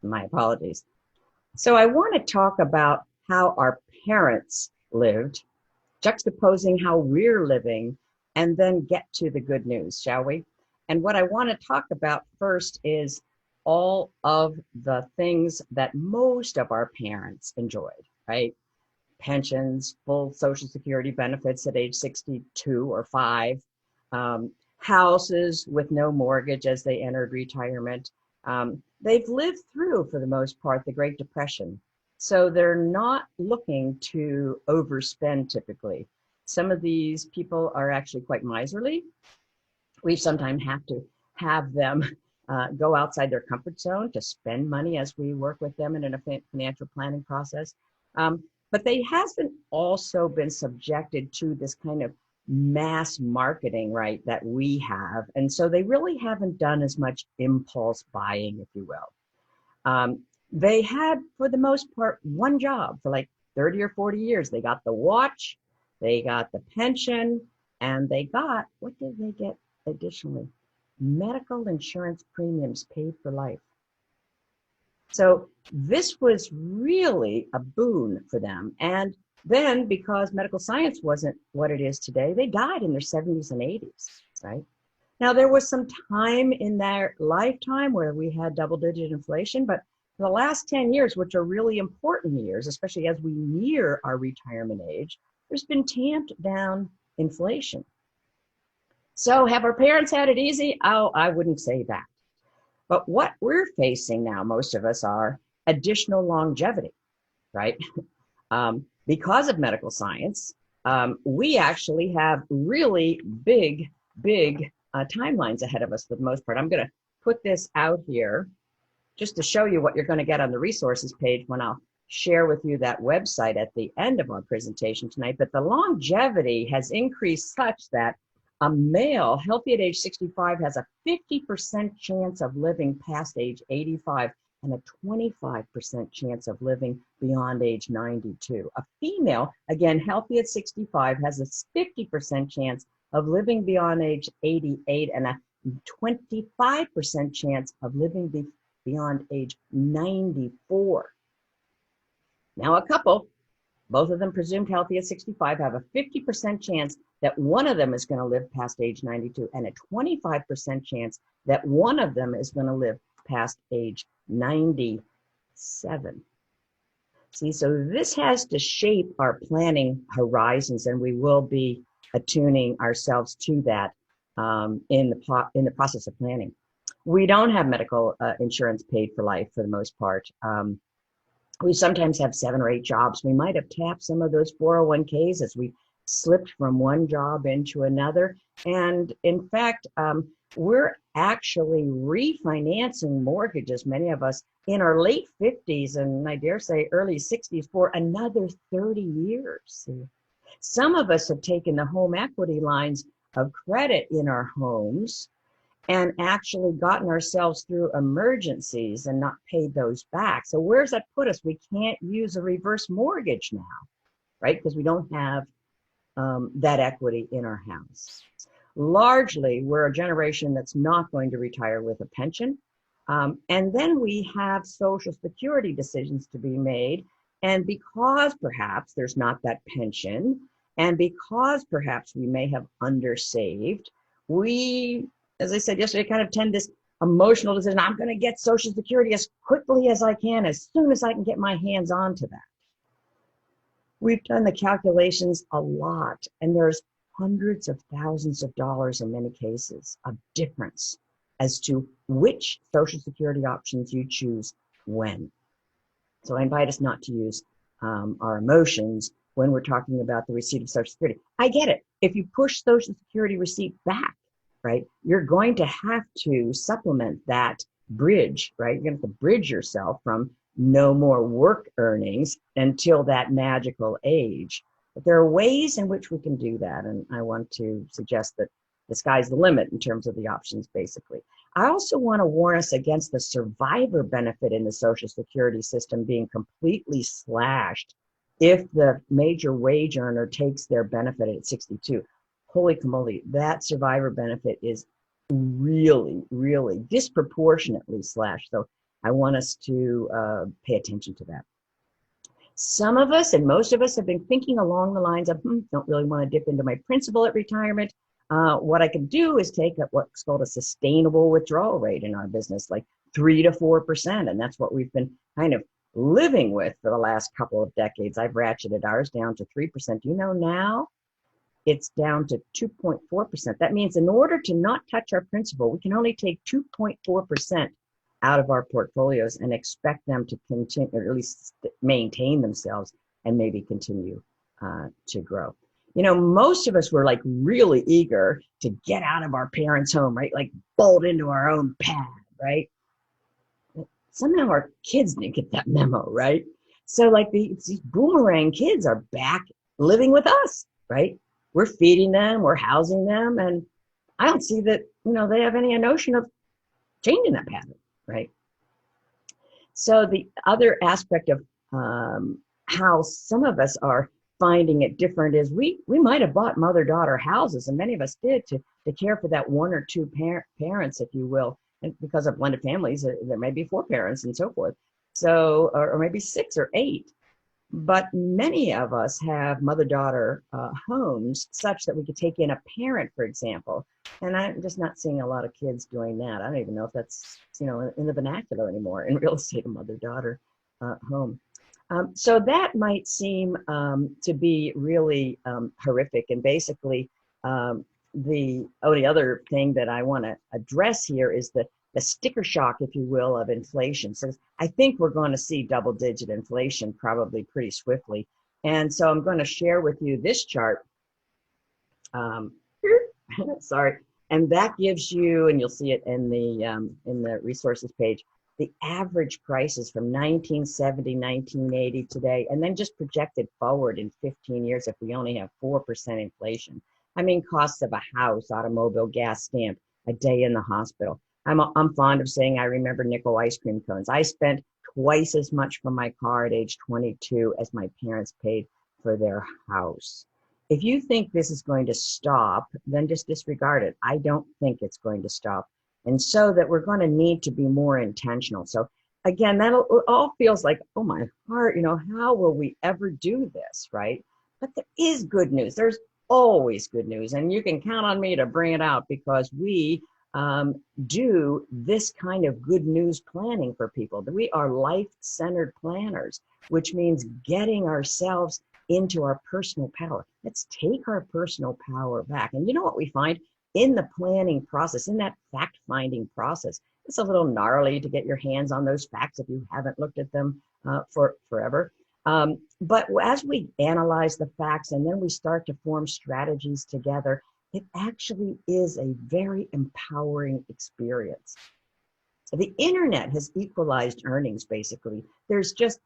My apologies. So I want to talk about how our parents lived, juxtaposing how we're living, and then get to the good news, shall we? And what I want to talk about first is all of the things that most of our parents enjoyed, right? Pensions, full Social Security benefits at age 62 or 5, houses with no mortgage as they entered retirement. They've lived through, for the most part, the Great Depression. So they're not looking to overspend typically. Some of these people are actually quite miserly. We sometimes have to have them go outside their comfort zone to spend money as we work with them in a financial planning process. But they haven't also been subjected to this kind of mass marketing, right, that we have. And so they really haven't done as much impulse buying, if you will. They had, for the most part, one job for like 30 or 40 years. They got the watch, they got the pension, and they got, what did they get additionally? Medical insurance premiums paid for life. So this was really a boon for them. And then because medical science wasn't what it is today, they died in their 70s and 80s, right? Now, there was some time in their lifetime where we had double-digit inflation, but for the last 10 years, which are really important years, especially as we near our retirement age, there's been tamped down inflation. So have our parents had it easy? Oh, I wouldn't say that. But what we're facing now, most of us, are additional longevity, right? Because of medical science, we actually have really big timelines ahead of us for the most part. I'm going to put this out here just to show you what you're going to get on the resources page when I'll share with you that website at the end of our presentation tonight. But the longevity has increased such that a male healthy at age 65 has a 50% chance of living past age 85 and a 25% chance of living beyond age 92. A female, again, healthy at 65, has a 50% chance of living beyond age 88 and a 25% chance of living beyond age 94. Now, a couple, both of them presumed healthy at 65, have a 50% chance that one of them is going to live past age 92 and a 25% chance that one of them is going to live past age 97. See, so this has to shape our planning horizons, and we will be attuning ourselves to that in the process of planning. We don't have medical insurance paid for life for the most part. We sometimes have 7 or 8 jobs. We might have tapped some of those 401ks as we slipped from one job into another. And in fact, we're actually refinancing mortgages, many of us in our late 50s and I dare say early 60s, for another 30 years. Some of us have taken the home equity lines of credit in our homes and actually gotten ourselves through emergencies and not paid those back. So where's that put us? We can't use a reverse mortgage now, right? Because we don't have that equity in our house. Largely, we're a generation that's not going to retire with a pension. And then we have Social Security decisions to be made. And because perhaps there's not that pension, and because perhaps we may have undersaved, we, as I said yesterday, kind of tend this emotional decision. I'm going to get Social Security as quickly as I can, as soon as I can get my hands onto that. We've done the calculations a lot, and there's hundreds of thousands of dollars in many cases of difference as to which Social Security options you choose when. So I invite us not to use our emotions when we're talking about the receipt of Social Security. I get it. If you push Social Security receipt back, right, you're going to have to supplement that bridge, right? You're going to have to bridge yourself from no more work earnings until that magical age. But there are ways in which we can do that, and I want to suggest that the sky's the limit in terms of the options, basically. I also want to warn us against the survivor benefit in the Social Security system being completely slashed if the major wage earner takes their benefit at 62. Holy camoli, that survivor benefit is really, really disproportionately slashed. So I want us to pay attention to that. Some of us and most of us have been thinking along the lines of, don't really want to dip into my principal at retirement. What I can do is take up what's called a sustainable withdrawal rate in our business, like 3 to 4%. And that's what we've been kind of living with for the last couple of decades. I've ratcheted ours down to 3%. Do you know now it's down to 2.4%? That means in order to not touch our principal, we can only take 2.4% out of our portfolios and expect them to continue, or at least maintain themselves and maybe continue to grow. You know, most of us were like really eager to get out of our parents' home, right? Like bolt into our own pad, right? Somehow our kids didn't get that memo, right? So like these boomerang kids are back living with us, right? We're feeding them, we're housing them, and I don't see that, you know, they have any notion of changing that pattern, right? So the other aspect of how some of us are finding it different is we might have bought mother-daughter houses, and many of us did, to care for that one or two parents, if you will. And because of blended families, there may be 4 parents and so forth. So, or maybe 6 or 8. But many of us have mother-daughter homes such that we could take in a parent, for example. And I'm just not seeing a lot of kids doing that. I don't even know if that's, you know, in the vernacular anymore in real estate, a mother-daughter home. So that might seem to be really horrific. And basically, the only other thing that I want to address here is the sticker shock, if you will, of inflation. So I think we're going to see double-digit inflation probably pretty swiftly. And so I'm going to share with you this chart. Sorry. And that gives you, and you'll see it in the resources page, the average prices from 1970, 1980 today, and then just projected forward in 15 years if we only have 4% inflation. I mean, costs of a house, automobile, gas stamp, a day in the hospital. I'm fond of saying I remember nickel ice cream cones. I spent twice as much for my car at age 22 as my parents paid for their house. If you think this is going to stop, then just disregard it. I don't think it's going to stop. And so that we're going to need to be more intentional. So again, that all feels like, oh my heart, you know, how will we ever do this, right? But there is good news. There's always good news. And you can count on me to bring it out, because we do this kind of good news planning for people. We are life-centered planners, which means getting ourselves into our personal power. Let's take our personal power back. And you know what we find in the planning process, in that fact-finding process? It's a little gnarly to get your hands on those facts if you haven't looked at them for forever. But as we analyze the facts and then we start to form strategies together, it actually is a very empowering experience. The internet has equalized earnings, basically. There's just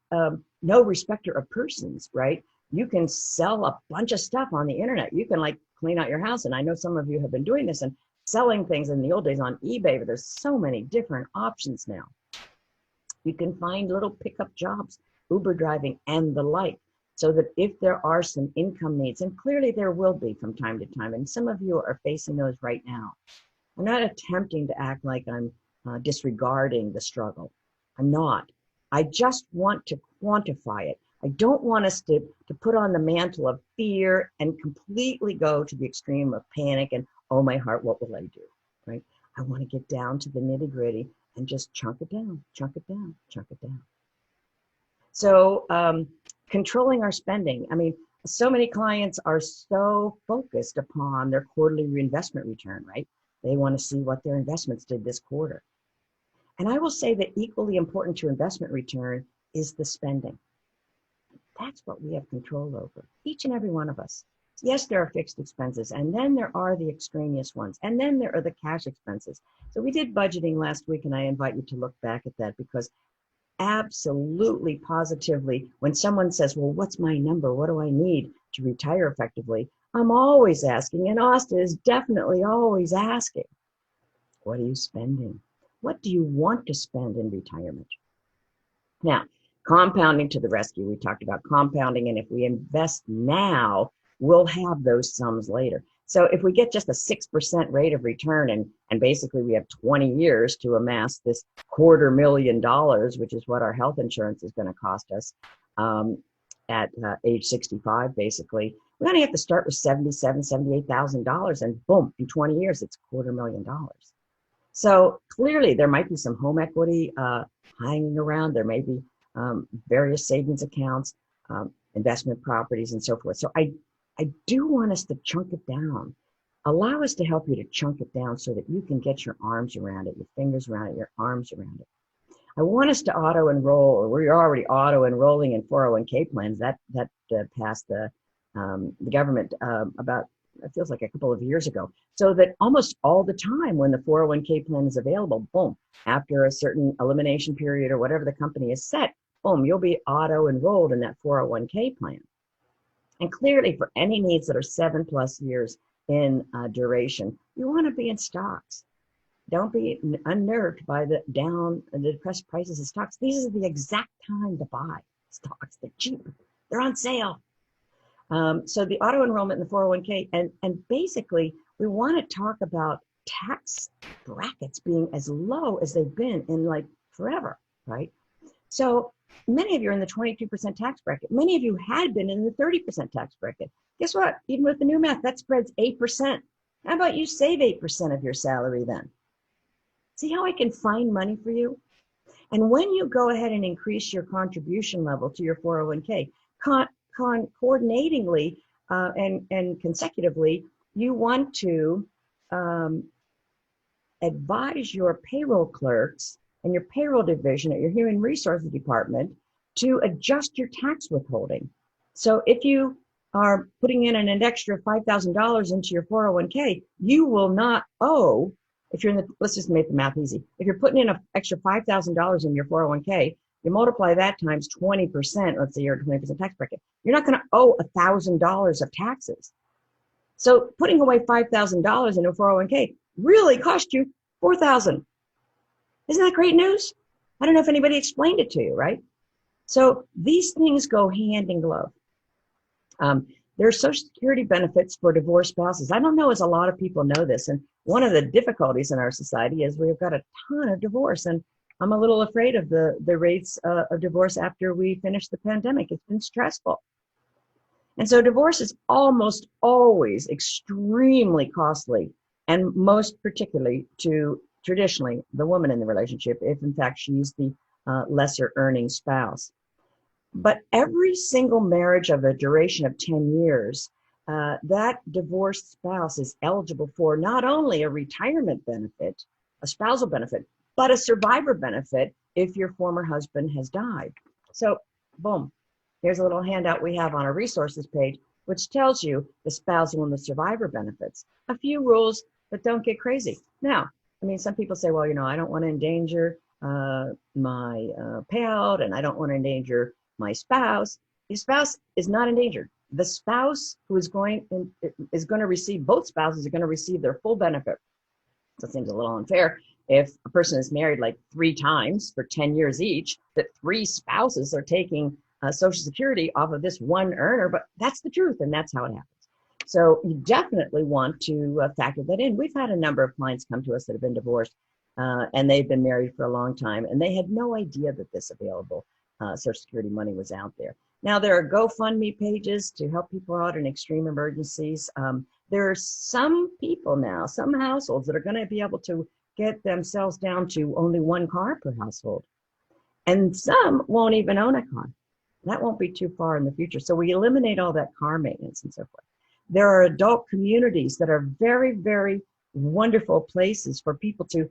no respecter of persons, right? You can sell a bunch of stuff on the internet. You can like clean out your house. And I know some of you have been doing this and selling things in the old days on eBay, but there's so many different options now. You can find little pickup jobs, Uber driving and the like, so that if there are some income needs, and clearly there will be from time to time, and some of you are facing those right now. I'm not attempting to act like I'm disregarding the struggle. I'm not. I just want to quantify it. I don't want us to put on the mantle of fear and completely go to the extreme of panic and, oh my heart, what will I do, right? I want to get down to the nitty gritty and just chunk it down, chunk it down, chunk it down. So controlling our spending. I mean, so many clients are so focused upon their quarterly reinvestment return, right? They want to see what their investments did this quarter. And I will say that equally important to investment return is the spending. That's what we have control over, each and every one of us. Yes, there are fixed expenses, and then there are the extraneous ones, and then there are the cash expenses. So we did budgeting last week, and I invite you to look back at that, because absolutely, positively, when someone says, well, what's my number? What do I need to retire effectively? I'm always asking, and Asta is definitely always asking, what are you spending? What do you want to spend in retirement? Now, compounding to the rescue. We talked about compounding, and if we invest now, we'll have those sums later. So if we get just a 6% rate of return and basically we have 20 years to amass this $250,000, which is what our health insurance is going to cost us at age 65, basically, we only have to start with $78,000, and boom, in 20 years, it's $250,000. So clearly there might be some home equity hanging around. There may be various savings accounts, investment properties, and so forth. So I do want us to chunk it down. Allow us to help you to chunk it down so that you can get your arms around it, your fingers around it, your arms around it. I want us to auto-enroll, or we're already auto-enrolling in 401k plans. That passed the government about, it feels like a couple of years ago, so that almost all the time when the 401k plan is available, boom, after a certain elimination period or whatever the company has set, boom, you'll be auto-enrolled in that 401k plan. And clearly for any needs that are 7+ years in duration, you want to be in stocks. Don't be unnerved by the depressed prices of stocks. These are the exact time to buy stocks. They're cheap. They're on sale. So the auto enrollment in the 401k, and basically we want to talk about tax brackets being as low as they've been in like forever, right? So many of you are in the 22% tax bracket. Many of you had been in the 30% tax bracket. Guess what? Even with the new math, that spreads 8%. How about you save 8% of your salary then? See how I can find money for you? And when you go ahead and increase your contribution level to your 401k, coordinatingly and consecutively, you want to advise your payroll clerks and your payroll division at your human resources department to adjust your tax withholding. So if you are putting in an extra $5,000 into your 401k, you will not owe, if you're in the, let's just make the math easy. If you're putting in an extra $5,000 in your 401k, you multiply that times 20%, let's say you're a 20% tax bracket, you're not going to owe $1,000 of taxes. So putting away $5,000 in a 401k really cost you $4,000. Isn't that great news? I don't know if anybody explained it to you, right? So these things go hand in glove. There are Social Security benefits for divorced spouses. I don't know as a lot of people know this. And one of the difficulties in our society is we've got a ton of divorce. And I'm a little afraid of the rates of divorce after we finish the pandemic. It's been stressful. And so divorce is almost always extremely costly, and most particularly to traditionally the woman in the relationship, if in fact she's the lesser earning spouse. But every single marriage of a duration of 10 years, that divorced spouse is eligible for not only a retirement benefit, a spousal benefit, but a survivor benefit if your former husband has died. So, boom, here's a little handout we have on our resources page, which tells you the spousal and the survivor benefits. A few rules, but don't get crazy. Now, I mean, some people say, well, you know, I don't want to endanger my payout, and I don't want to endanger my spouse. Your spouse is not endangered. The spouse who is going to receive, both spouses are going to receive their full benefit. So it seems a little unfair if a person is married like 3 times for 10 years each, that 3 spouses are taking Social Security off of this one earner, but that's the truth, and that's how it happens. So you definitely want to factor that in. We've had a number of clients come to us that have been divorced, and they've been married for a long time, and they had no idea that this available Social Security money was out there. Now, there are GoFundMe pages to help people out in extreme emergencies. There are some people now, some households that are going to be able to get themselves down to only 1 car per household. And some won't even own a car. That won't be too far in the future. So we eliminate all that car maintenance and so forth. There are adult communities that are very, very wonderful places for people to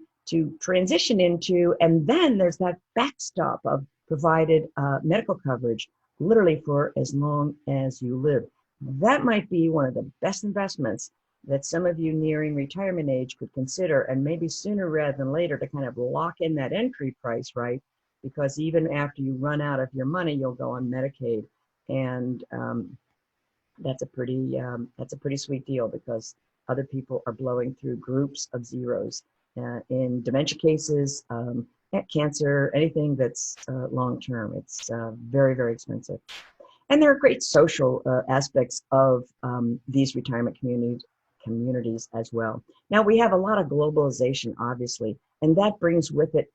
transition into. And then there's that backstop of provided medical coverage, literally for as long as you live. That might be one of the best investments that some of you nearing retirement age could consider, and maybe sooner rather than later, to kind of lock in that entry price, right? Because even after you run out of your money, you'll go on Medicaid, and that's a pretty sweet deal, because other people are blowing through groups of zeros in dementia cases, cancer, anything that's long-term. It's very, very expensive. And there are great social aspects of these retirement communities as well. Now, we have a lot of globalization, obviously, and that brings with it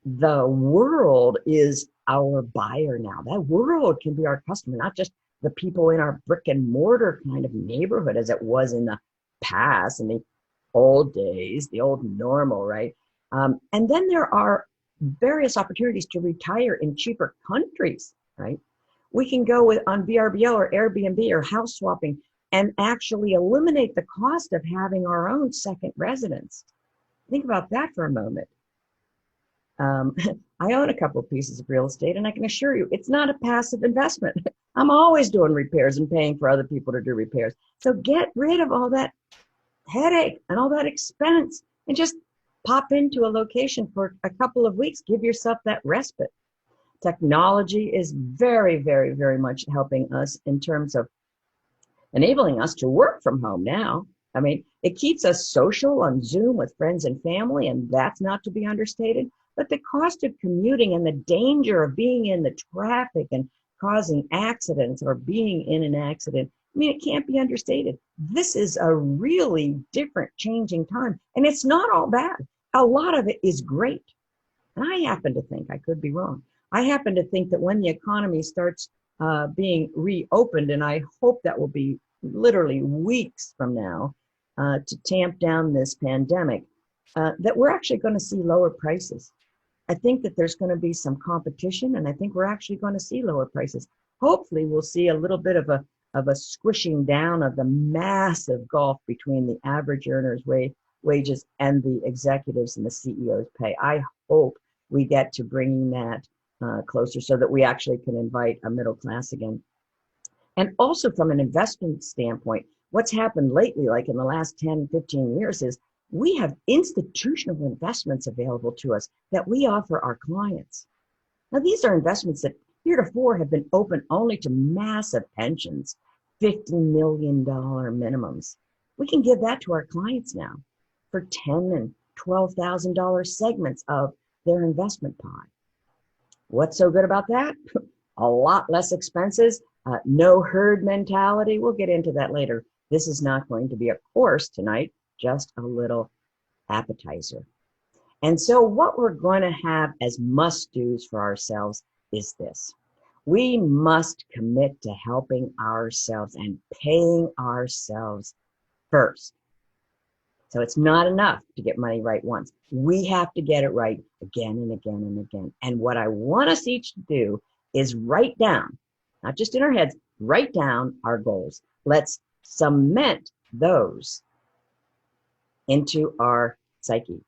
the world is our buyer now. That world can be our customer, not just the people in our brick and mortar kind of neighborhood as it was in the past, in the old days, the old normal, right? And then there are various opportunities to retire in cheaper countries, right? We can go on VRBO or Airbnb or house swapping and actually eliminate the cost of having our own second residence. Think about that for a moment. I own a couple of pieces of real estate, and I can assure you it's not a passive investment. I'm always doing repairs and paying for other people to do repairs. So get rid of all that headache and all that expense and just pop into a location for a couple of weeks. Give yourself that respite. Technology is very, very, very much helping us in terms of enabling us to work from home now. I mean, it keeps us social on Zoom with friends and family, and that's not to be understated. But the cost of commuting and the danger of being in the traffic and causing accidents or being in an accident, I mean, it can't be understated. This is a really different, changing time, and it's not all bad. A lot of it is great. And I happen to think, I could be wrong, I happen to think that when the economy starts being reopened, and I hope that will be literally weeks from now to tamp down this pandemic, that we're actually going to see lower prices. I think that there's going to be some competition, and I think we're actually going to see lower prices. Hopefully, we'll see a little bit of a squishing down of the massive gulf between the average earner's wages and the executives and the CEOs' pay. I hope we get to bringing that closer so that we actually can invite a middle class again. And also from an investment standpoint, what's happened lately, like in the last 10, 15 years, is we have institutional investments available to us that we offer our clients. Now, these are investments that heretofore have been open only to massive pensions, $50 million minimums. We can give that to our clients now for $10,000 and $12,000 segments of their investment pie. What's so good about that? A lot less expenses, no herd mentality. We'll get into that later. This is not going to be a course tonight, just a little appetizer. And so what we're going to have as must-dos for ourselves is this. We must commit to helping ourselves and paying ourselves first. So it's not enough to get money right once. We have to get it right again and again and again. And what I want us each to do is write down, not just in our heads, write down our goals. Let's cement those into our psyche.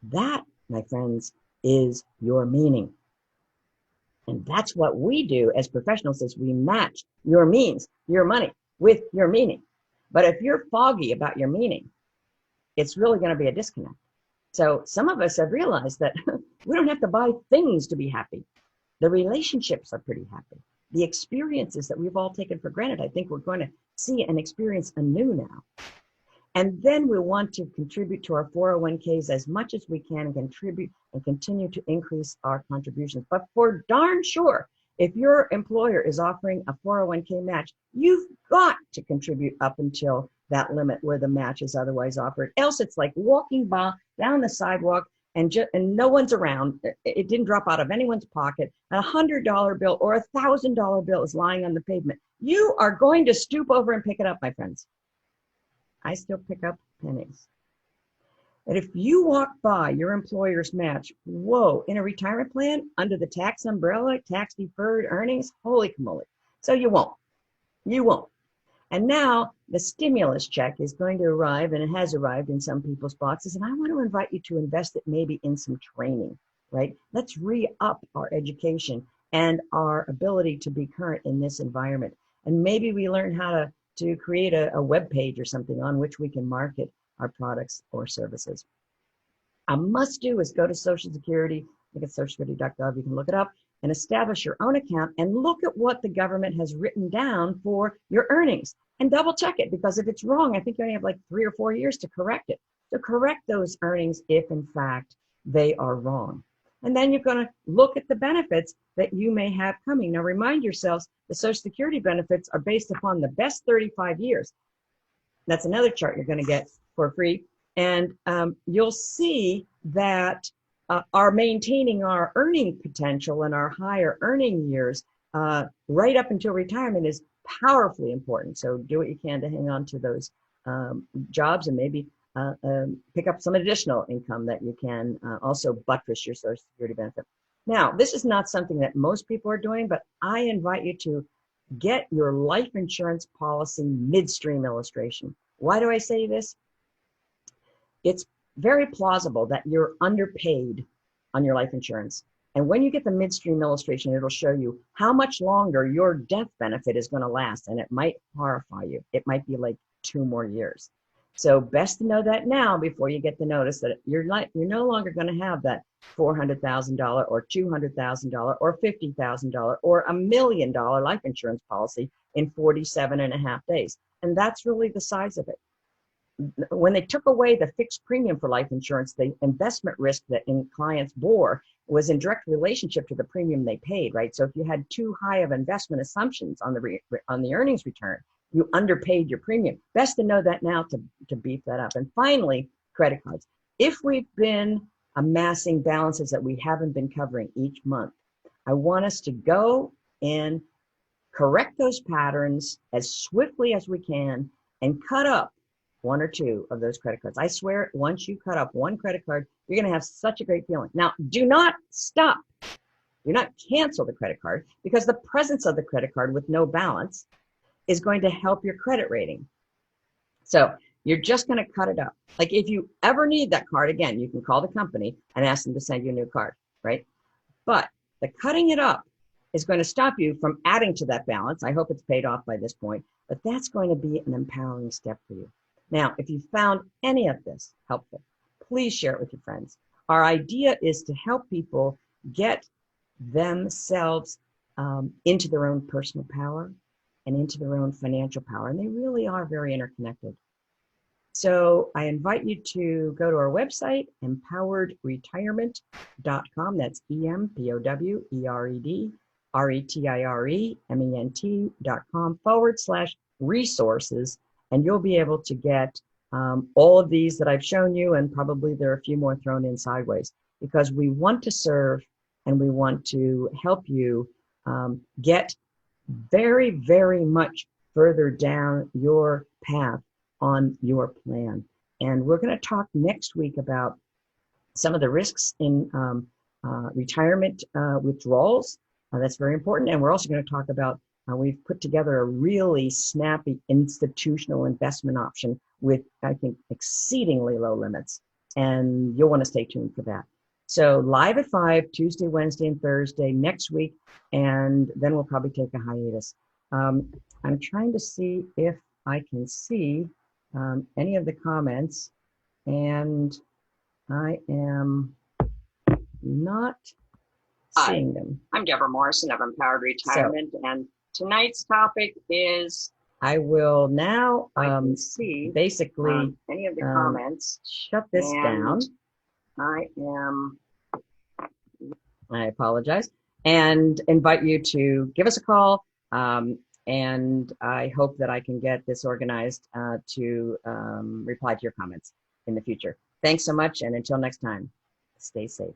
That, my friends, is your meaning. And that's what we do as professionals, is we match your means, your money, with your meaning. But if you're foggy about your meaning, it's really going to be a disconnect. So some of us have realized that we don't have to buy things to be happy. The relationships are pretty happy. The experiences that we've all taken for granted, I think we're going to see and experience anew now. And then we want to contribute to our 401ks as much as we can and contribute and continue to increase our contributions. But for darn sure, if your employer is offering a 401k match, you've got to contribute up until that limit where the match is otherwise offered. Else it's like walking by down the sidewalk and no one's around. It didn't drop out of anyone's pocket. A $100 bill or a $1,000 bill is lying on the pavement. You are going to stoop over and pick it up, my friends. I still pick up pennies. And if you walk by your employer's match, whoa, in a retirement plan under the tax umbrella, tax deferred earnings, holy moly. So you won't. You won't. And now the stimulus check is going to arrive, and it has arrived in some people's boxes. And I want to invite you to invest it maybe in some training, right? Let's re-up our education and our ability to be current in this environment. And maybe we learn how to create a web page or something on which we can market our products or services. A must-do is go to Social Security, look at socialsecurity.gov, you can look it up, and establish your own account and look at what the government has written down for your earnings and double check it, because if it's wrong, I think you only have like 3 or 4 years to correct it. So correct those earnings if in fact they are wrong. And then you're going to look at the benefits that you may have coming. Now remind yourselves the Social Security benefits are based upon the best 35 years. That's another chart you're going to get for free. And you'll see that our maintaining our earning potential and our higher earning years right up until retirement is powerfully important. So do what you can to hang on to those jobs, and maybe pick up some additional income that you can also buttress your Social Security benefit. Now, this is not something that most people are doing, but I invite you to get your life insurance policy midstream illustration. Why do I say this? It's very plausible that you're underpaid on your life insurance. And when you get the midstream illustration, it'll show you how much longer your death benefit is going to last. And it might horrify you. It might be like 2 more years. So best to know that now before you get the notice that you're no longer going to have that $400,000 or $200,000 or $50,000 or $1 million life insurance policy in 47.5 days. And that's really the size of it. When they took away the fixed premium for life insurance, the investment risk that clients bore was in direct relationship to the premium they paid, right? So if you had too high of investment assumptions on the earnings return, you underpaid your premium. Best to know that now to beef that up. And finally, credit cards. If we've been amassing balances that we haven't been covering each month, I want us to go and correct those patterns as swiftly as we can and cut up 1 or 2 of those credit cards. I swear, once you cut up 1 credit card, you're going to have such a great feeling. Now, do not stop. Do not cancel the credit card, because the presence of the credit card with no balance is going to help your credit rating. So you're just going to cut it up. Like if you ever need that card again, you can call the company and ask them to send you a new card, right? But the cutting it up is going to stop you from adding to that balance. I hope it's paid off by this point, but that's going to be an empowering step for you. Now, if you found any of this helpful, please share it with your friends. Our idea is to help people get themselves into their own personal power and into their own financial power. And they really are very interconnected. So I invite you to go to our website, empoweredretirement.com. That's empoweredretirement.com/resources. And you'll be able to get all of these that I've shown you, and probably there are a few more thrown in sideways, because we want to serve and we want to help you get very, very much further down your path on your plan. And we're going to talk next week about some of the risks in retirement withdrawals. That's very important. And we're also going to talk about we've put together a really snappy institutional investment option with, I think, exceedingly low limits. And you'll want to stay tuned for that. So live at 5, Tuesday, Wednesday, and Thursday next week. And then we'll probably take a hiatus. I'm trying to see if I can see any of the comments. And I am not seeing them. I'm Debra Morrison of Empowered Retirement, and tonight's topic is, I will now see basically any of the comments. Shut this down. I apologize, and invite you to give us a call. And I hope that I can get this organized to reply to your comments in the future. Thanks so much, and until next time, stay safe.